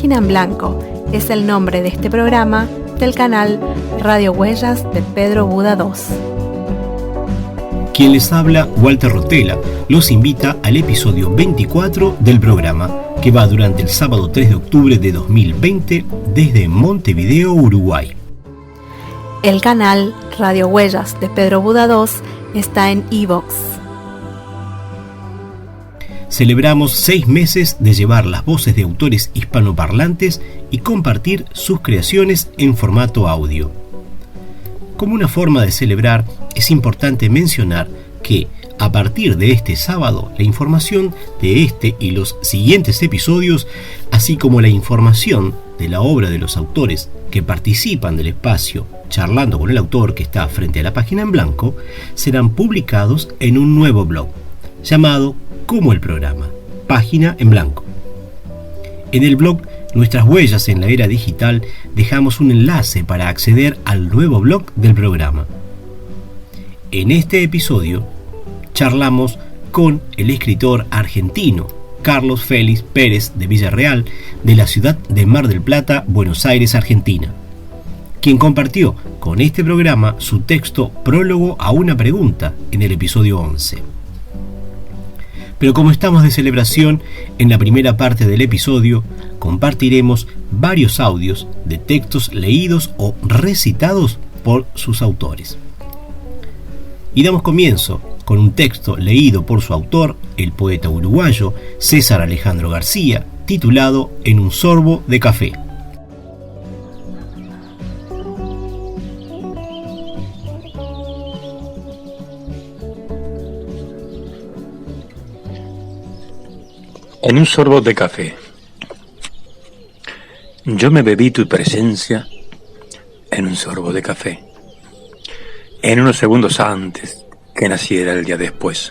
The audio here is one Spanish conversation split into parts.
Página en Blanco es el nombre de este programa del canal Radio Huellas de Pedro Buda II. Quien les habla, Walter Rotella, los invita al episodio 24 del programa, que va durante el sábado 3 de octubre de 2020 desde Montevideo, Uruguay. El canal Radio Huellas de Pedro Buda II está en iVoox. Celebramos 6 meses de llevar las voces de autores hispanoparlantes y compartir sus creaciones en formato audio. Como una forma de celebrar, es importante mencionar que, a partir de este sábado, la información de este y los siguientes episodios, así como la información de la obra de los autores que participan del espacio charlando con el autor que está frente a la página en blanco, serán publicados en un nuevo blog, llamado como el programa, Página en Blanco. En el blog Nuestras Huellas en la Era Digital dejamos un enlace para acceder al nuevo blog del programa. En este episodio charlamos con el escritor argentino Carlos Félix Pérez de Villarreal, de la ciudad de Mar del Plata, Buenos Aires, Argentina, quien compartió con este programa su texto Prólogo a una pregunta en el episodio 11. Pero como estamos de celebración, en la primera parte del episodio compartiremos varios audios de textos leídos o recitados por sus autores. Y damos comienzo con un texto leído por su autor, el poeta uruguayo César Alejandro García, titulado En un sorbo de café. En un sorbo de café. Yo me bebí tu presencia en un sorbo de café, en unos segundos antes que naciera el día después.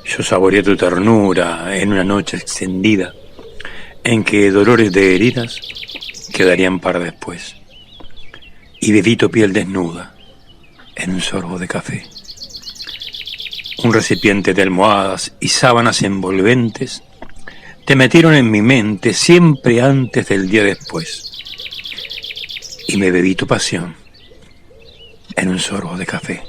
Yo saboreé tu ternura en una noche extendida, en que dolores de heridas quedarían para después. Y bebí tu piel desnuda en un sorbo de café. Un recipiente de almohadas y sábanas envolventes te metieron en mi mente siempre antes del día después. Y me bebí tu pasión en un sorbo de café.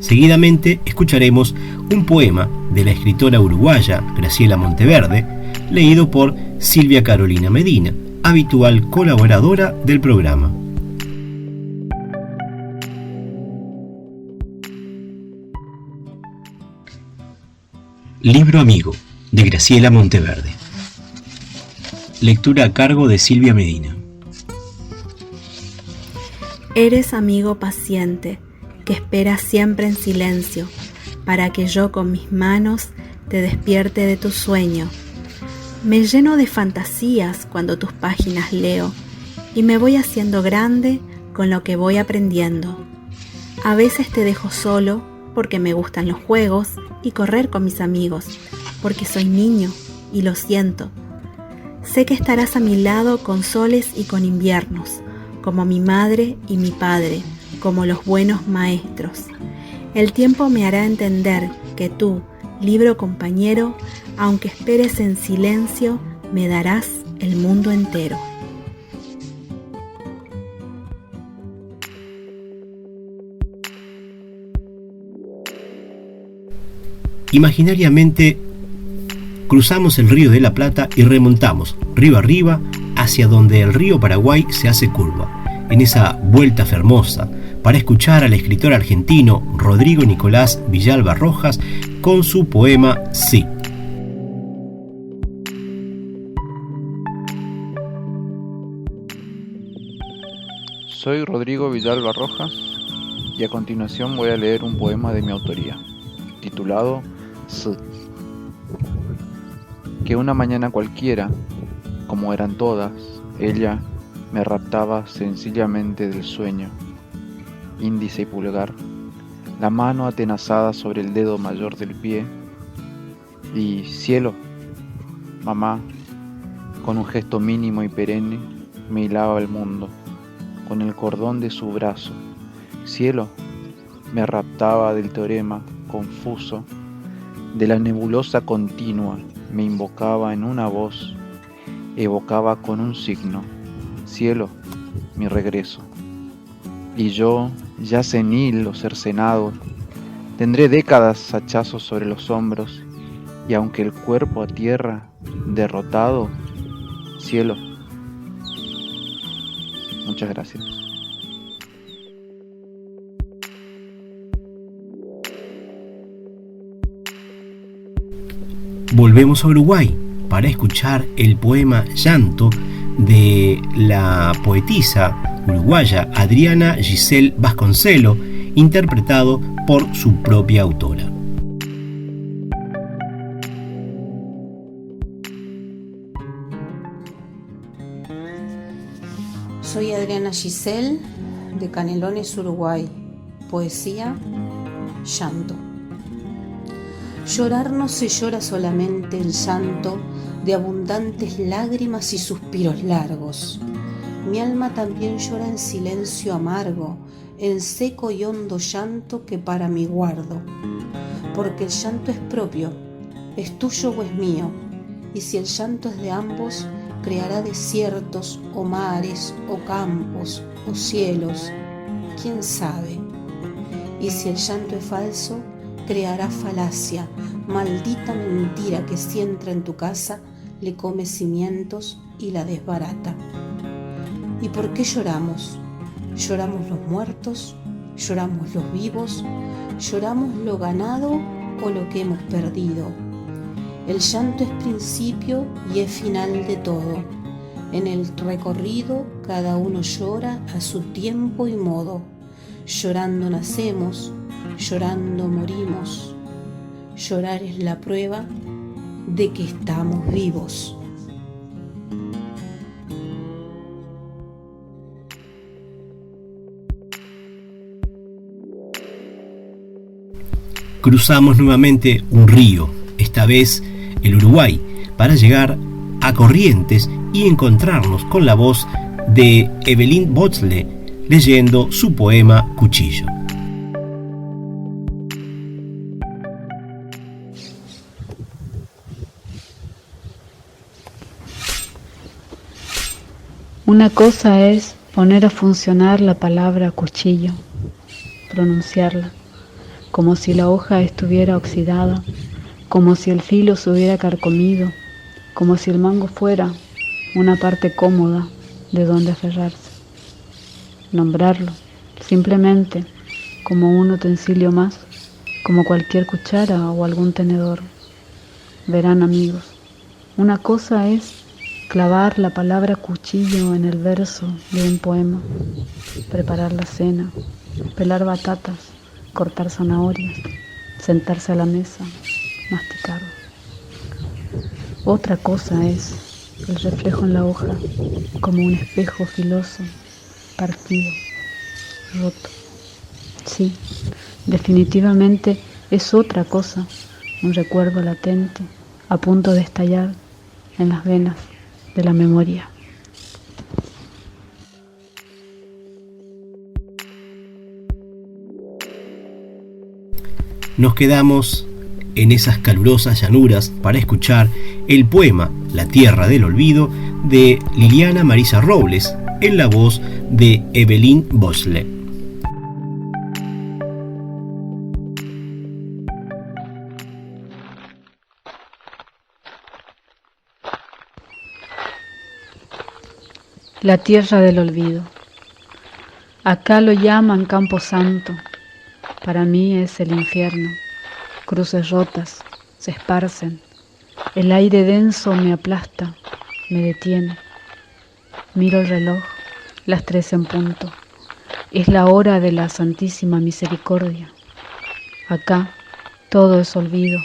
Seguidamente escucharemos un poema de la escritora uruguaya Graciela Monteverde, leído por Silvia Carolina Medina, habitual colaboradora del programa. Libro amigo, de Graciela Monteverde. Lectura a cargo de Silvia Medina. Eres amigo paciente, que espera siempre en silencio, para que yo con mis manos te despierte de tu sueño. Me lleno de fantasías cuando tus páginas leo y me voy haciendo grande con lo que voy aprendiendo. A veces te dejo solo porque me gustan los juegos y correr con mis amigos, porque soy niño y lo siento. Sé que estarás a mi lado con soles y con inviernos, como mi madre y mi padre, como los buenos maestros. El tiempo me hará entender que tú, libro compañero, aunque esperes en silencio, me darás el mundo entero. Imaginariamente cruzamos el río de la Plata y remontamos río arriba hacia donde el río Paraguay se hace curva, en esa vuelta fermosa, para escuchar al escritor argentino Rodrigo Nicolás Villalba Rojas con su poema Sí. Soy Rodrigo Villalba Rojas y a continuación voy a leer un poema de mi autoría, titulado Sí. Que una mañana cualquiera, como eran todas, ella me raptaba sencillamente del sueño, índice y pulgar, la mano atenazada sobre el dedo mayor del pie, y cielo, mamá, con un gesto mínimo y perenne, me hilaba el mundo, con el cordón de su brazo. Cielo, me raptaba del teorema confuso, de la nebulosa continua, me invocaba en una voz, evocaba con un signo. Cielo, mi regreso. Y yo, ya senil o cercenado, tendré décadas hachazos sobre los hombros, y aunque el cuerpo a tierra, derrotado, cielo. Muchas gracias. Volvemos a Uruguay para escuchar el poema Llanto de la poetisa uruguaya Adriana Giselle Vasconcelo, interpretado por su propia autora. Soy Adriana Giselle, de Canelones, Uruguay. Poesía, Llanto. Llorar no se llora solamente el llanto de abundantes lágrimas y suspiros largos. Mi alma también llora en silencio amargo, en seco y hondo llanto que para mí guardo. Porque el llanto es propio, es tuyo o es mío, y si el llanto es de ambos, creará desiertos o mares o campos o cielos, quién sabe. Y si el llanto es falso, creará falacia, maldita mentira que si entra en tu casa, le come cimientos y la desbarata. ¿Y por qué lloramos? ¿Lloramos los muertos? ¿Lloramos los vivos? ¿Lloramos lo ganado o lo que hemos perdido? El llanto es principio y es final de todo. En el recorrido cada uno llora a su tiempo y modo. Llorando nacemos, llorando morimos. Llorar es la prueba de que estamos vivos. Cruzamos nuevamente un río, esta vez el Uruguay, para llegar a Corrientes y encontrarnos con la voz de Evelyn Botzle leyendo su poema Cuchillo. Una cosa es poner a funcionar la palabra cuchillo, pronunciarla, como si la hoja estuviera oxidada, como si el filo se hubiera carcomido, como si el mango fuera una parte cómoda de donde aferrarse. Nombrarlo, simplemente como un utensilio más, como cualquier cuchara o algún tenedor. Verán, amigos, una cosa es clavar la palabra cuchillo en el verso de un poema, preparar la cena, pelar batatas, cortar zanahorias, sentarse a la mesa, masticar. Otra cosa es el reflejo en la hoja, como un espejo filoso, partido, roto. Sí, definitivamente es otra cosa, un recuerdo latente, a punto de estallar en las venas de la memoria. Nos quedamos en esas calurosas llanuras para escuchar el poema La Tierra del Olvido de Liliana Marisa Robles en la voz de Evelyn Botzle. La tierra del olvido. Acá lo llaman Campo Santo, para mí es el infierno. Cruces rotas se esparcen, el aire denso me aplasta, me detiene. Miro el reloj, las 3 en punto. Es la hora de la Santísima Misericordia. Acá todo es olvido.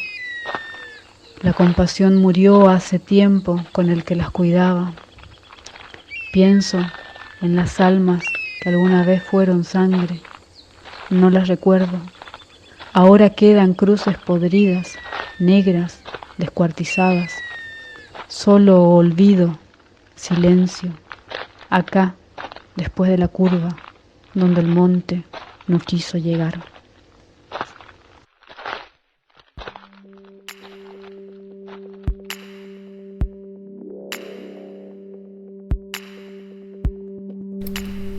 La compasión murió hace tiempo con el que las cuidaba. Pienso en las almas que alguna vez fueron sangre. No las recuerdo. Ahora quedan cruces podridas, negras, descuartizadas. Solo olvido, silencio. Acá, después de la curva, donde el monte no quiso llegar.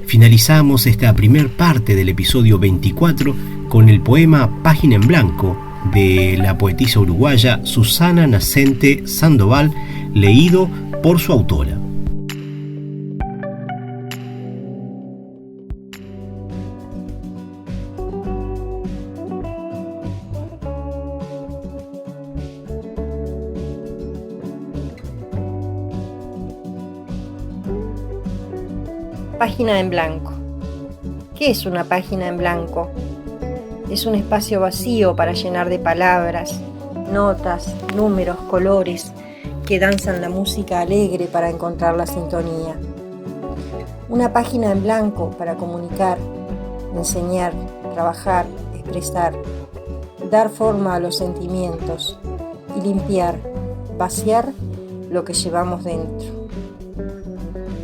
Finalizamos esta primer parte del episodio 24 con el poema Página en Blanco de la poetisa uruguaya Susana Nacente Sandoval, leído por su autora. Página en blanco. ¿Qué es una página en blanco? Es un espacio vacío para llenar de palabras, notas, números, colores que danzan la música alegre para encontrar la sintonía. Una página en blanco para comunicar, enseñar, trabajar, expresar, dar forma a los sentimientos y limpiar, vaciar lo que llevamos dentro.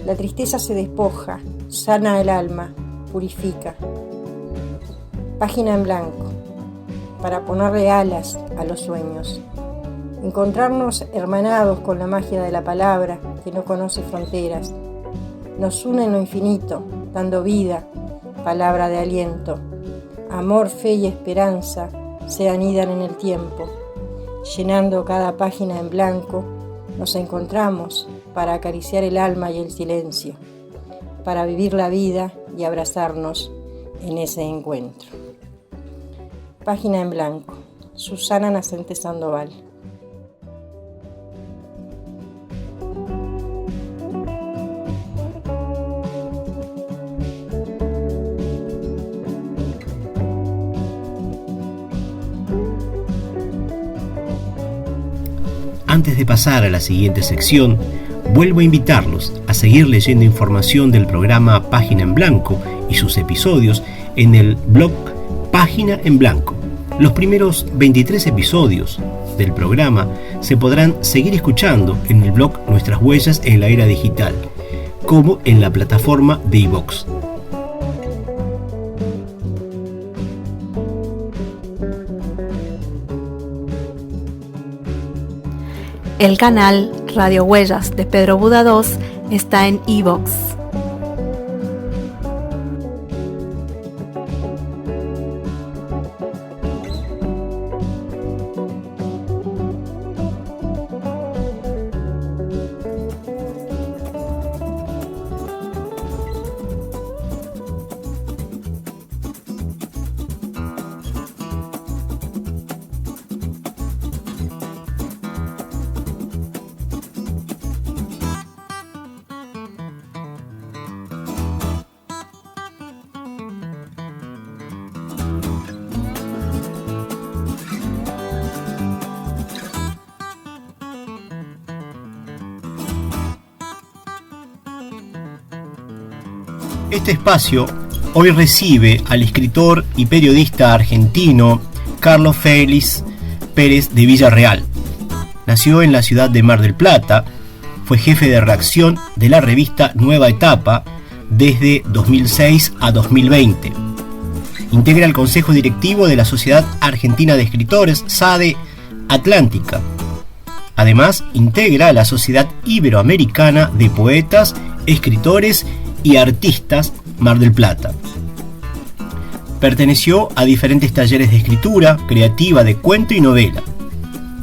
La tristeza se despoja, sana el alma, purifica. Página en blanco, para ponerle alas a los sueños. Encontrarnos hermanados con la magia de la palabra que no conoce fronteras. Nos une en lo infinito, dando vida, palabra de aliento. Amor, fe y esperanza se anidan en el tiempo. Llenando cada página en blanco, nos encontramos para acariciar el alma y el silencio, para vivir la vida y abrazarnos en ese encuentro. Página en blanco, Susana Nacente Sandoval. Antes de pasar a la siguiente sección, vuelvo a invitarlos a seguir leyendo información del programa Página en Blanco y sus episodios en el blog Página en Blanco. Los primeros 23 episodios del programa se podrán seguir escuchando en el blog Nuestras Huellas en la Era Digital, como en la plataforma de iVoox. El canal Radio Huellas de Pedro Buda 2 está en iVoox. Este espacio hoy recibe al escritor y periodista argentino Carlos Félix Pérez de Villarreal. Nació en la ciudad de Mar del Plata, fue jefe de redacción de la revista Nueva Etapa desde 2006 a 2020. Integra el Consejo Directivo de la Sociedad Argentina de Escritores, SADE Atlántica. Además, integra la Sociedad Iberoamericana de Poetas, Escritores y Artistas Mar del Plata. Perteneció a diferentes talleres de escritura creativa de cuento y novela.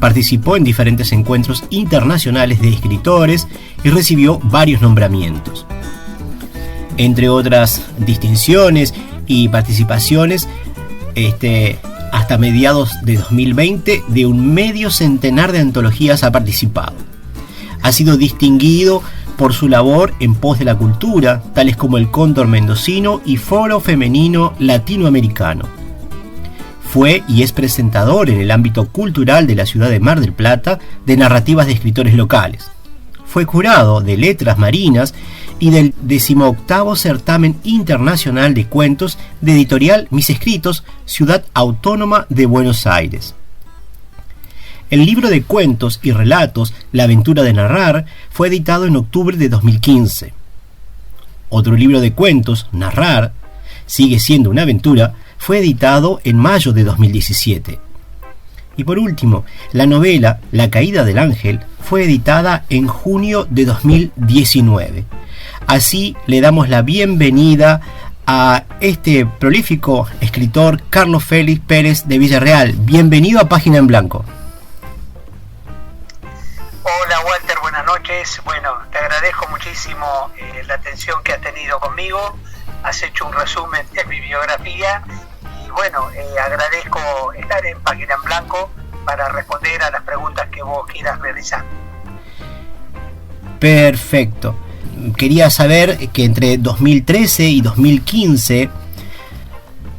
Participó en diferentes encuentros internacionales de escritores y recibió varios nombramientos. Entre otras distinciones y participaciones, hasta mediados de 2020, de un medio centenar de antologías ha participado. Ha sido distinguido por su labor en pos de la cultura, tales como el Cóndor Mendocino y Foro Femenino Latinoamericano. Fue y es presentador en el ámbito cultural de la ciudad de Mar del Plata de narrativas de escritores locales. Fue jurado de Letras Marinas y del 18º Certamen Internacional de Cuentos de Editorial Mis Escritos, Ciudad Autónoma de Buenos Aires. El libro de cuentos y relatos La aventura de narrar fue editado en octubre de 2015. otro libro de cuentos, Narrar, sigue siendo una aventura, fue editado en mayo de 2017. Y por último, la novela La caída del ángel fue editada en junio de 2019. Así le damos la bienvenida a este prolífico escritor Carlos Félix Pérez de Villarreal. Bienvenido a Página en Blanco. Hola Walter, buenas noches. Bueno, te agradezco muchísimo la atención que has tenido conmigo. Has hecho un resumen de mi biografía y bueno, agradezco estar en Página en Blanco para responder a las preguntas que vos quieras realizar. Perfecto. Quería saber que entre 2013 y 2015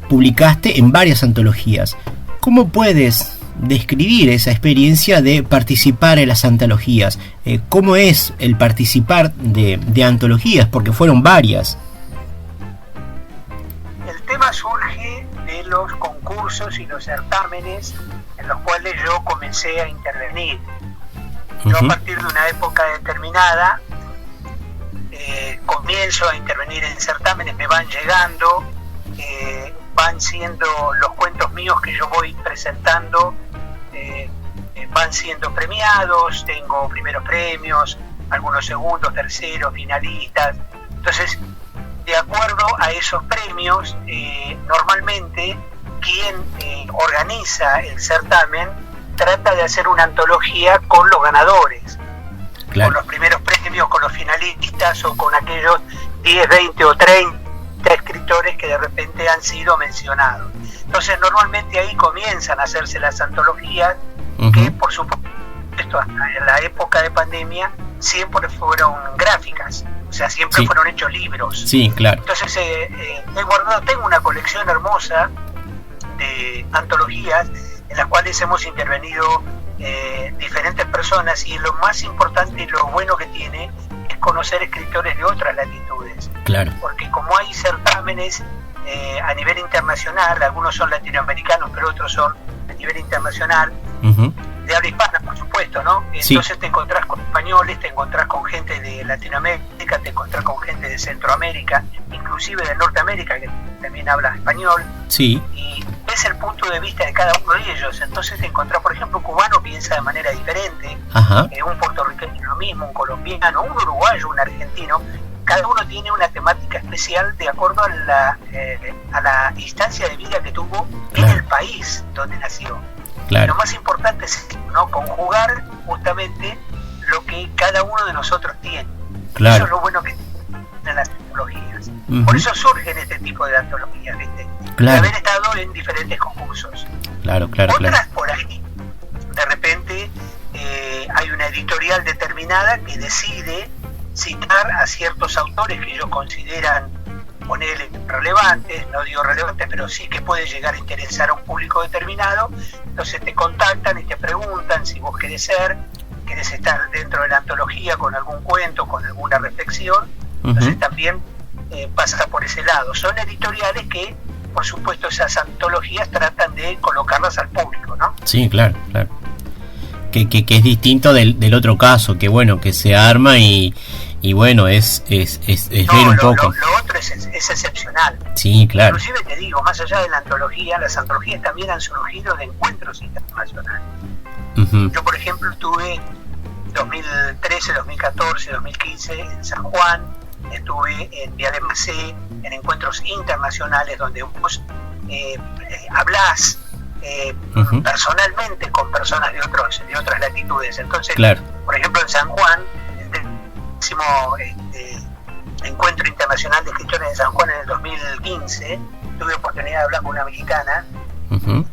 publicaste en varias antologías. ¿Cómo puedes describir esa experiencia de participar en las antologías? ¿Cómo es el participar de antologías? Porque fueron varias. El tema surge de los concursos y los certámenes en los cuales yo comencé a intervenir. Yo a partir de una época determinada comienzo a intervenir en certámenes, me van llegando, van siendo los cuentos míos que yo voy presentando, van siendo premiados, tengo primeros premios, algunos segundos, terceros, finalistas. Entonces, de acuerdo a esos premios, normalmente quien organiza el certamen trata de hacer una antología con los ganadores. Claro. Con los primeros premios, con los finalistas o con aquellos 10, 20 o 30 escritores que de repente han sido mencionados. Entonces normalmente ahí comienzan a hacerse las antologías, que por supuesto hasta en la época de pandemia siempre fueron gráficas, o sea, siempre fueron hechos libros. Sí, claro. Entonces he guardado, tengo una colección hermosa de antologías en las cuales hemos intervenido diferentes personas, y lo más importante y lo bueno que tiene es conocer escritores de otras latitudes. Claro. Porque como hay certámenes a nivel internacional, algunos son latinoamericanos pero otros son a nivel internacional, de habla hispana por supuesto, ¿no? Entonces te encontrás con españoles, te encontrás con gente de Latinoamérica, te encontrás con gente de Centroamérica, inclusive de Norteamérica que también habla español. Sí. Y es el punto de vista de cada uno de ellos. Entonces te encontrás, por ejemplo, un cubano piensa de manera diferente, un puertorriqueño lo mismo, un colombiano, un uruguayo, un argentino. Cada uno tiene una temática especial de acuerdo a la instancia de vida que tuvo en el país donde nació. Claro. Lo más importante es, ¿no?, conjugar justamente lo que cada uno de nosotros tiene. Claro. Eso es lo bueno que tienen las antologías. Por eso surgen este tipo de antologías, ¿viste? Claro. De haber estado en diferentes concursos. Claro. Otras por ahí, de repente, hay una editorial determinada que decide citar a ciertos autores que ellos consideran, ponerle relevantes, no digo relevantes, pero sí que puede llegar a interesar a un público determinado. Entonces te contactan y te preguntan si vos querés estar dentro de la antología con algún cuento, con alguna reflexión. Entonces también pasa por ese lado. Son editoriales que, por supuesto, esas antologías tratan de colocarlas al público, ¿no? Sí, claro. Que es distinto del otro caso, que bueno, que se arma y bueno, es ver un poco. Lo otro es excepcional. Sí, claro. Inclusive te digo, más allá de la antología, las antologías también han surgido de encuentros internacionales. Yo, por ejemplo, estuve 2013, 2014, 2015 en San Juan, estuve en Viale Macé, en encuentros internacionales donde vos hablás personalmente con personas de otras latitudes. Entonces, por ejemplo, en San Juan, encuentro internacional de escritores de San Juan en el 2015, tuve oportunidad de hablar con una mexicana,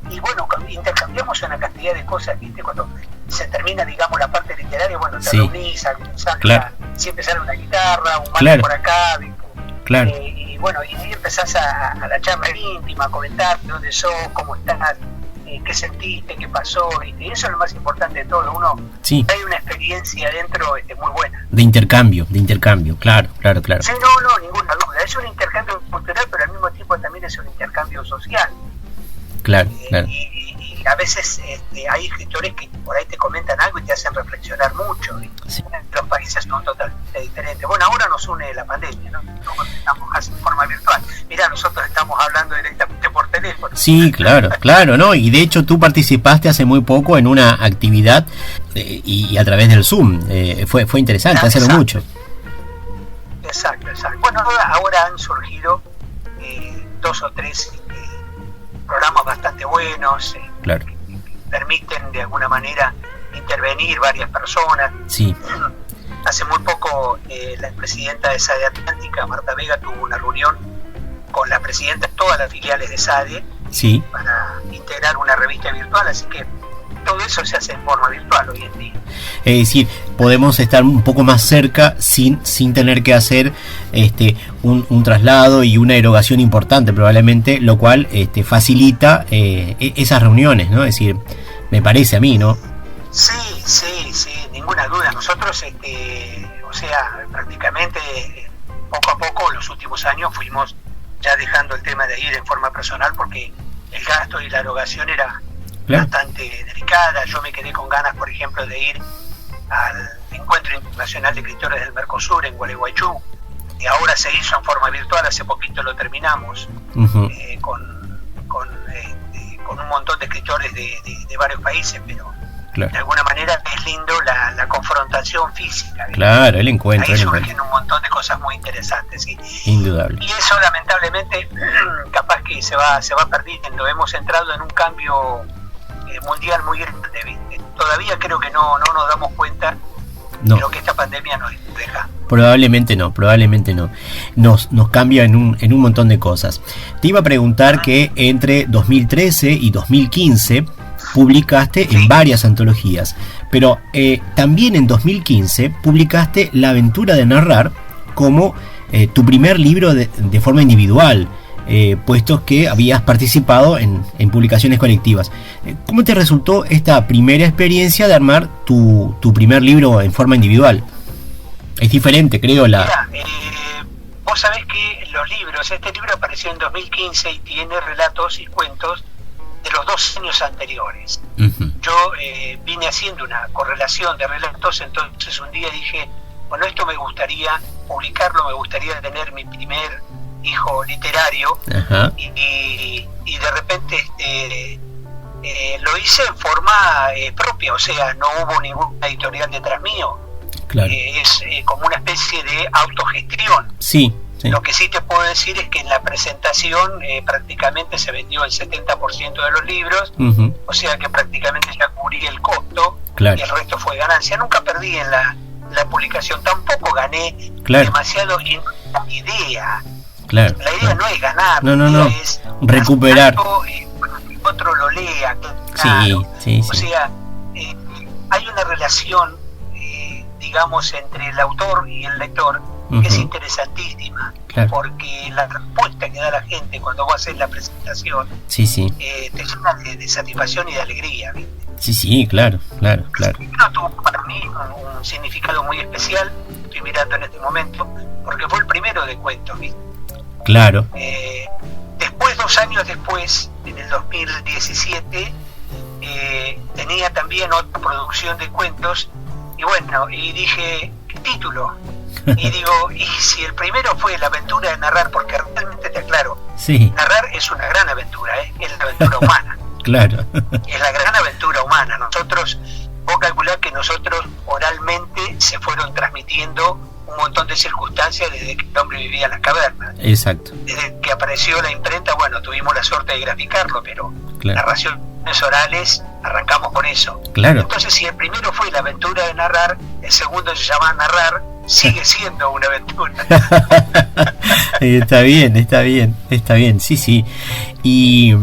y bueno, intercambiamos una cantidad de cosas, ¿viste? Cuando se termina, digamos, la parte literaria, bueno, te reunís, siempre sale una guitarra, un mate por acá, ¿viste? Y bueno, y ahí empezás a la charla íntima, a comentar dónde sos, cómo estás, qué sentiste, qué pasó, ¿viste? Y eso es lo más importante de todo. Uno hay una experiencia dentro muy buena. De intercambio, claro. Sí, no, ninguna duda. Es un intercambio cultural, pero al mismo tiempo también es un intercambio social. Claro. Y a veces hay escritores que por ahí te comentan algo y te hacen reflexionar mucho. Sí. Los países son totalmente diferentes. Bueno, ahora nos une la pandemia, ¿no? Estamos casi en forma virtual. Mirá, nosotros estamos hablando directamente por teléfono. Sí, claro, ¿no? Y de hecho tú participaste hace muy poco en una actividad y a través del Zoom. Fue interesante, hace no mucho. Exacto. Bueno, ahora han surgido 2 o 3 programas bastante buenos, claro, que permiten de alguna manera intervenir varias personas. Sí. Hace muy poco la presidenta de SADE Atlántica, Marta Vega, tuvo una reunión con la presidenta de todas las filiales de SADE, sí, para integrar una revista virtual, así que todo eso se hace en forma virtual hoy en día. Es decir, podemos estar un poco más cerca sin tener que hacer un traslado y una erogación importante probablemente, lo cual facilita esas reuniones, ¿no? Es decir, me parece a mí, ¿no? Sí, ninguna duda. Nosotros, prácticamente poco a poco, en los últimos años fuimos ya dejando el tema de ir en forma personal porque el gasto y la erogación era bastante delicada. Yo me quedé con ganas, por ejemplo, de ir al Encuentro Internacional de Escritores del Mercosur en Gualeguaychú, y ahora se hizo en forma virtual, hace poquito lo terminamos, con un montón de escritores de varios países, pero de alguna manera es lindo la confrontación física. Claro, el encuentro. Ahí surgen un montón de cosas muy interesantes, ¿sí? Indudable. Y eso lamentablemente capaz que se va perdiendo. Hemos entrado en un cambio mundial muy grande, ¿viste? Todavía creo que no nos damos cuenta de lo que esta pandemia nos deja. Probablemente no. Nos cambia en un montón de cosas. Te iba a preguntar que entre 2013 y 2015 publicaste en varias antologías, pero también en 2015 publicaste La aventura de narrar como tu primer libro de forma individual, puesto que habías participado en publicaciones colectivas. ¿Cómo te resultó esta primera experiencia de armar tu primer libro en forma individual? Es diferente, creo. Mira, vos sabés que los libros, este libro apareció en 2015 y tiene relatos y cuentos de los 2 años anteriores. Yo vine haciendo una correlación de relatos, entonces un día dije, bueno, esto me gustaría publicarlo, me gustaría tener mi primer hijo literario, y de repente lo hice en forma propia, o sea, no hubo ninguna editorial detrás mío. Claro. Es como una especie de autogestión. Sí. Lo que sí te puedo decir es que en la presentación prácticamente se vendió el 70% de los libros, o sea que prácticamente ya cubrí el costo, y el resto fue ganancia. Nunca perdí en la publicación, tampoco gané demasiado en la idea. Claro. La idea no es ganar, no. Es recuperar. Otro lo lea, Sí. O sea, hay una relación, digamos, entre el autor y el lector, que es interesantísima, porque la respuesta que da la gente cuando vos haces la presentación te llena de satisfacción y de alegría, ¿viste? Sí, claro. No tuvo para mí un significado muy especial, estoy mirando en este momento, porque fue el primero de cuentos, ¿viste? Claro. Después, 2 años después, en el 2017, tenía también otra producción de cuentos, y dije, ¿qué título? Y digo, y si el primero fue La aventura de narrar, porque realmente te aclaro, narrar es una gran aventura, es la aventura humana. Claro. Es la gran aventura humana. Vos calculás que nosotros oralmente se fueron transmitiendo un montón de circunstancias desde que el hombre vivía en las cavernas. Exacto. Desde que apareció la imprenta, tuvimos la suerte de graficarlo, pero narraciones orales, arrancamos con eso. Claro. Entonces, si el primero fue La aventura de narrar, el segundo se llama Narrar, sigue siendo una aventura. Está bien, sí. Y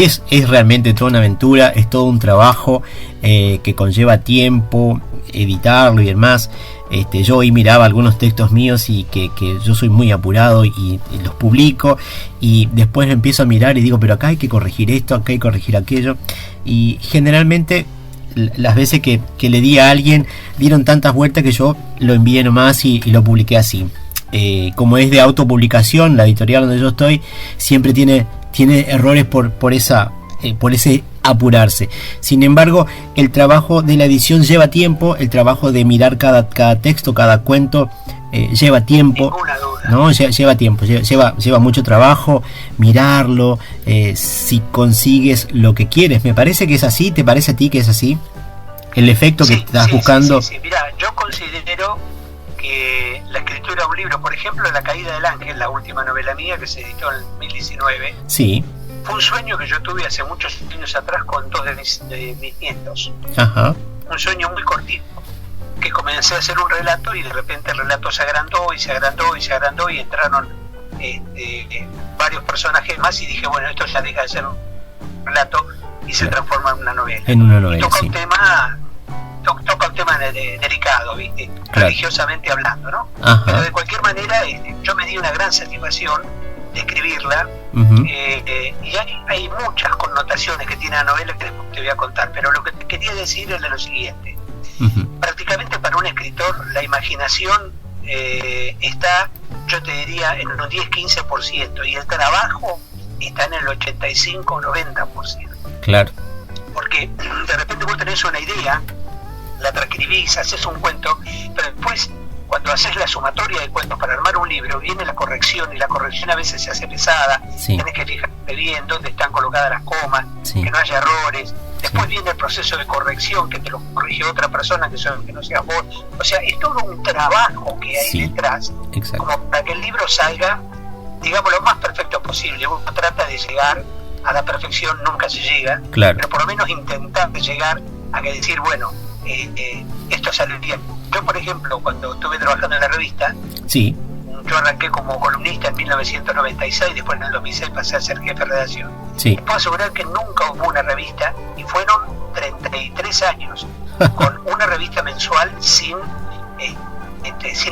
es realmente toda una aventura, es todo un trabajo que conlleva tiempo, editarlo y demás. Yo hoy miraba algunos textos míos y que yo soy muy apurado y los publico, y después empiezo a mirar y digo, pero acá hay que corregir esto, acá hay que corregir aquello, y generalmente las veces que le di a alguien dieron tantas vueltas que yo lo envié nomás y lo publiqué así. Como es de autopublicación, la editorial donde yo estoy siempre tiene errores por esa por ese apurarse. Sin embargo, el trabajo de la edición lleva tiempo, el trabajo de mirar cada texto, cada cuento lleva tiempo. Ninguna duda. ¿No? Lleva tiempo, lleva mucho trabajo mirarlo, si consigues lo que quieres. Me parece que es así. ¿Te parece a ti que es así? El efecto que estás buscando. Sí. Mirá, yo considero que la escritura de un libro, por ejemplo, La caída del ángel, la última novela mía que se editó en el 2019, sí, fue un sueño que yo tuve hace muchos años atrás con dos de mis nietos. Ajá. Un sueño muy cortito, que comencé a hacer un relato y de repente el relato se agrandó y entraron varios personajes más y dije, bueno, esto ya deja de ser un relato y se transforma en una novela. En una novela, y toca sí. toca un tema delicado, ¿viste? Claro. Religiosamente hablando, ¿no? Ajá. Pero de cualquier manera yo me di una gran satisfacción de escribirla. Uh-huh. Y hay muchas connotaciones que tiene la novela que después te voy a contar, pero lo que te quería decir es lo siguiente. Uh-huh. Prácticamente para un escritor la imaginación está, yo te diría, en un 10-15%, y el trabajo está en el 85-90%. Claro. Porque de repente vos tenés una idea, la transcribís, haces un cuento, pero después cuando haces la sumatoria de cuentos para armar un libro, viene la corrección, y la corrección a veces se hace pesada. Sí. Tenés que fijarte bien dónde están colocadas las comas, sí, que no haya errores. Después sí, viene el proceso de corrección, que te lo corrige otra persona que no seas vos. O sea, es todo un trabajo que hay sí, detrás, exacto, como para que el libro salga, digamos, lo más perfecto posible. Uno trata de llegar a la perfección, nunca se llega, claro, pero por lo menos intentar llegar a que decir, bueno, esto sale bien. Yo, por ejemplo, cuando estuve trabajando en la revista, sí, yo arranqué como columnista en 1996, después en el 2006 pasé a ser jefe de redacción. sí. Puedo asegurar que nunca hubo una revista, y fueron 33 años, con una revista mensual sin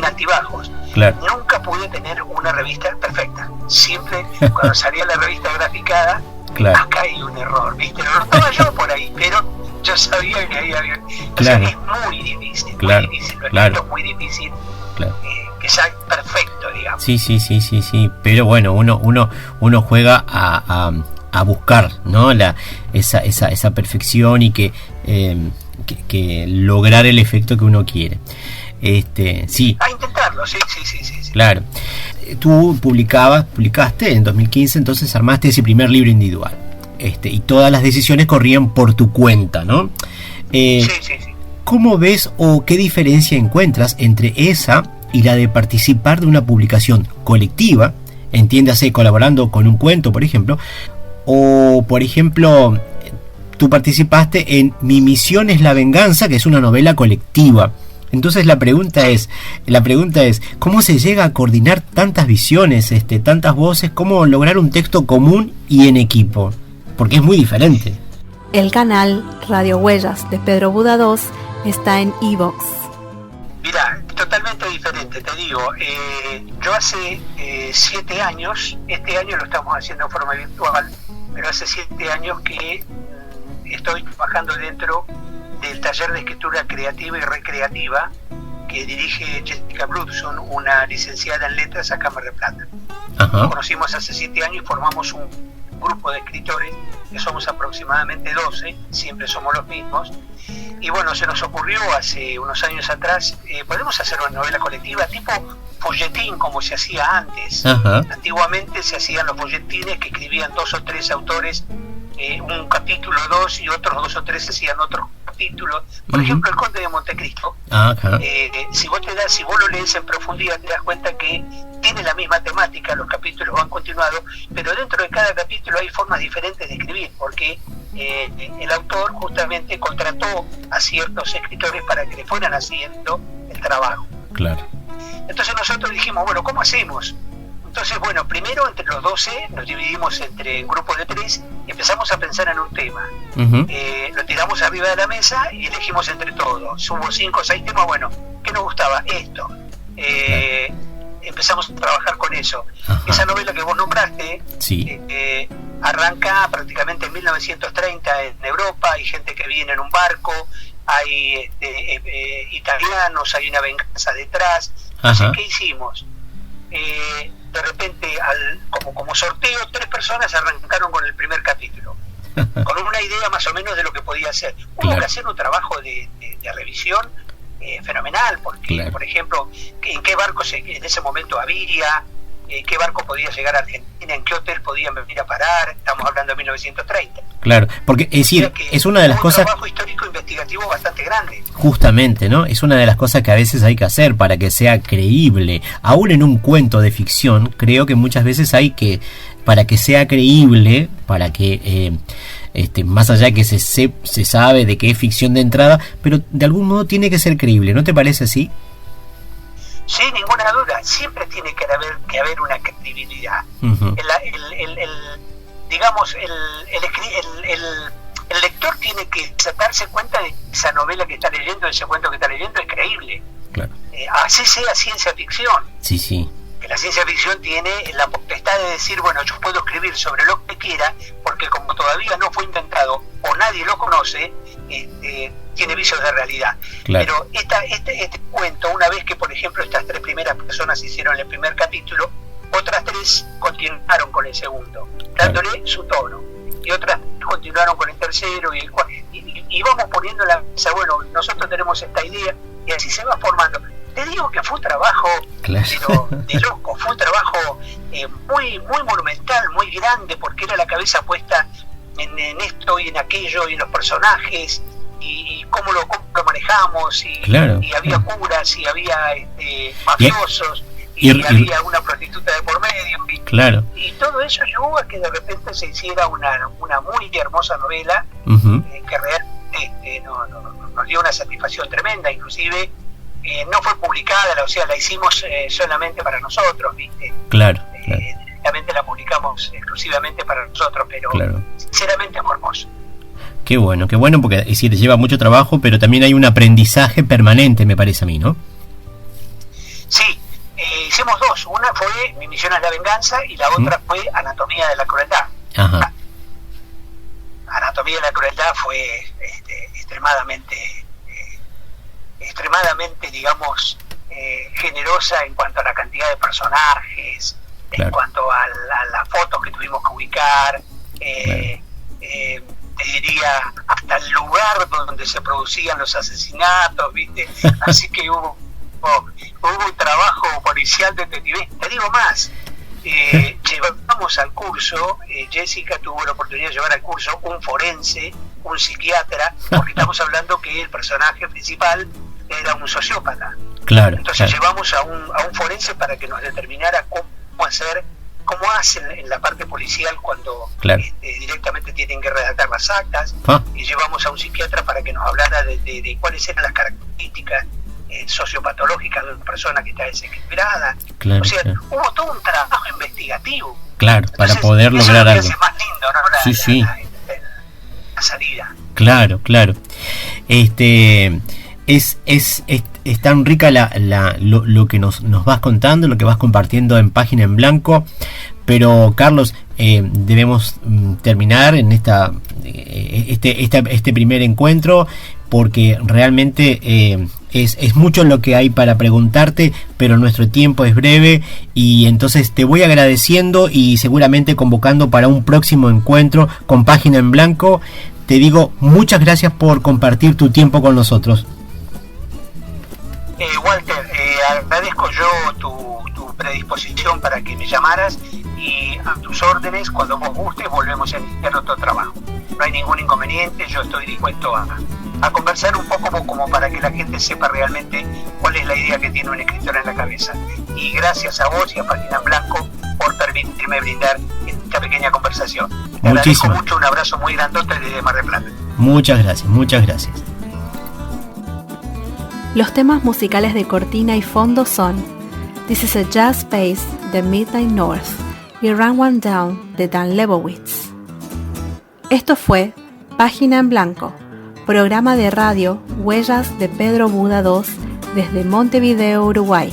altibajos. Claro. Nunca pude tener una revista perfecta. Siempre, cuando salía la revista graficada, Claro. acá hay un error, ¿viste? No estaba yo por ahí, pero yo sabía que ahí había... O sea, Claro. es muy difícil, Claro. muy difícil. Lo Claro. escrito es muy difícil, Claro. que sea perfecto, digamos. Sí. Pero bueno, uno juega a buscar, ¿no? Esa perfección y que lograr el efecto que uno quiere. Sí. A intentarlo, sí. Claro. Tú publicaste en 2015, entonces armaste ese primer libro individual. Y todas las decisiones corrían por tu cuenta, ¿no? Sí. ¿Cómo ves o qué diferencia encuentras entre esa y la de participar de una publicación colectiva, entiéndase colaborando con un cuento, por ejemplo, o por ejemplo, tú participaste en Mi misión es la venganza, que es una novela colectiva? Entonces la pregunta es, ¿cómo se llega a coordinar tantas visiones, tantas voces? ¿Cómo lograr un texto común y en equipo? Porque es muy diferente. El canal Radio Huellas de Pedro Buda 2 está en iVoox. Mirá, totalmente diferente, te digo. Yo hace 7 años, este año lo estamos haciendo en forma virtual, pero hace 7 años que estoy trabajando dentro del taller de escritura creativa y recreativa que dirige Jessica Bludson, una licenciada en letras acá en Mar del Plata. Ajá. Nos conocimos hace 7 años y formamos un grupo de escritores que somos aproximadamente 12, siempre somos los mismos. Y bueno, se nos ocurrió hace unos años atrás, podemos hacer una novela colectiva tipo folletín como se hacía antes. Ajá. Antiguamente se hacían los folletines que escribían 2 o 3 autores, un capítulo 2 y otros 2 o 3 hacían otros capítulos. Por ejemplo, El Conde de Montecristo. Ajá. Si vos lo lees en profundidad, te das cuenta que tiene la misma temática, los capítulos van continuados, pero dentro de cada capítulo hay formas diferentes de escribir, porque el autor justamente contrató a ciertos escritores para que le fueran haciendo el trabajo. Claro. Entonces nosotros dijimos, bueno, ¿cómo hacemos? Entonces, bueno, primero entre los 12 nos dividimos entre grupos de 3 y empezamos a pensar en un tema. Uh-huh. Lo tiramos arriba de la mesa y elegimos entre todos. Hubo 5 o 6 temas, bueno, ¿qué nos gustaba? Esto. Empezamos a trabajar con eso. Ajá. Esa novela que vos nombraste, Sí. arranca prácticamente en 1930 en Europa, hay gente que viene en un barco, hay italianos, hay una venganza detrás. Entonces, ¿qué hicimos? De repente, como sorteo, 3 personas arrancaron con el primer capítulo. con una idea más o menos de lo que podía hacer. Hubo que hacer un trabajo de revisión fenomenal, porque, por ejemplo, en qué barcos en ese momento había, qué barco podía llegar a Argentina, en qué hotel podían venir a parar. Estamos hablando de 1930. Claro, porque es decir, es una de las cosas... Un trabajo histórico investigativo bastante grande. Justamente, ¿no? Es una de las cosas que a veces hay que hacer para que sea creíble. Aún en un cuento de ficción, creo que muchas veces hay que, para que sea creíble, para que... más allá de que se sabe de que es ficción de entrada, pero de algún modo tiene que ser creíble, ¿no te parece así? Sin ninguna duda, siempre tiene que haber una credibilidad. Uh-huh. El lector tiene que darse cuenta de que esa novela que está leyendo, ese cuento que está leyendo es creíble. Claro. Así sea ciencia ficción. Sí, sí. Que la ciencia ficción tiene la potestad de decir, bueno, yo puedo escribir sobre lo que quiera, porque como todavía no fue inventado o nadie lo conoce, tiene visos de realidad. Claro. Pero este cuento, una vez que, por ejemplo, estas 3 primeras personas hicieron el primer capítulo, otras 3 continuaron con el segundo, dándole su tono, y otras continuaron con el tercero y el cuarto, y vamos poniendo la mesa, bueno, nosotros tenemos esta idea, y así se va formando. Te digo que fue un trabajo pero de loco, fue un trabajo muy monumental, muy grande, porque era la cabeza puesta en esto y en aquello, y en los personajes, y cómo lo manejamos, y había curas, y había mafiosos, y había una prostituta de por medio, y todo eso llevó a que de repente se hiciera una muy hermosa novela, uh-huh, que realmente nos dio una satisfacción tremenda. Inclusive no fue publicada, o sea, la hicimos solamente para nosotros, ¿viste? Claro. Directamente la publicamos exclusivamente para nosotros, pero sinceramente fue hermoso. Qué bueno, porque es decir, lleva mucho trabajo, pero también hay un aprendizaje permanente, me parece a mí, ¿no? Sí, hicimos 2. Una fue Mi misión es la venganza y la otra fue Anatomía de la crueldad. Ajá. Anatomía de la crueldad fue extremadamente, digamos, generosa en cuanto a la cantidad de personajes, en cuanto a las fotos que tuvimos que ubicar, te diría hasta el lugar donde se producían los asesinatos, ¿viste? Así que hubo un trabajo policial detective. Te digo más, llevamos al curso, Jessica tuvo la oportunidad de llevar al curso un forense, un psiquiatra, porque estamos hablando que el personaje principal era un sociópata. Claro. Entonces llevamos a un forense para que nos determinara cómo hacen en la parte policial cuando directamente tienen que redactar las actas, y llevamos a un psiquiatra para que nos hablara de cuáles eran las características sociopatológicas de una persona que está desequilibrada. O sea, hubo todo un trabajo investigativo. Claro, entonces, para poder lograr algo. Eso es más lindo, ¿no? La salida. Claro. Es tan rica lo que nos vas contando, lo que vas compartiendo en Página en Blanco, pero Carlos, debemos terminar en este primer encuentro, porque realmente es mucho lo que hay para preguntarte, pero nuestro tiempo es breve, y entonces te voy agradeciendo y seguramente convocando para un próximo encuentro con Página en Blanco. Te digo muchas gracias por compartir tu tiempo con nosotros. Walter, agradezco yo tu predisposición para que me llamaras, y a tus órdenes, cuando vos gustes volvemos a iniciar otro trabajo. No hay ningún inconveniente, yo estoy dispuesto a conversar un poco como para que la gente sepa realmente cuál es la idea que tiene un escritor en la cabeza. Y gracias a vos y a Página en Blanco por permitirme brindar esta pequeña conversación. Te agradezco mucho, un abrazo muy grandote desde Mar del Plata. Muchas gracias. Los temas musicales de cortina y fondo son This is a Jazz Space de Midnight North y Run One Down de Dan Lebowitz. Esto fue Página en Blanco, programa de radio Huellas de Pedro Buda II desde Montevideo, Uruguay.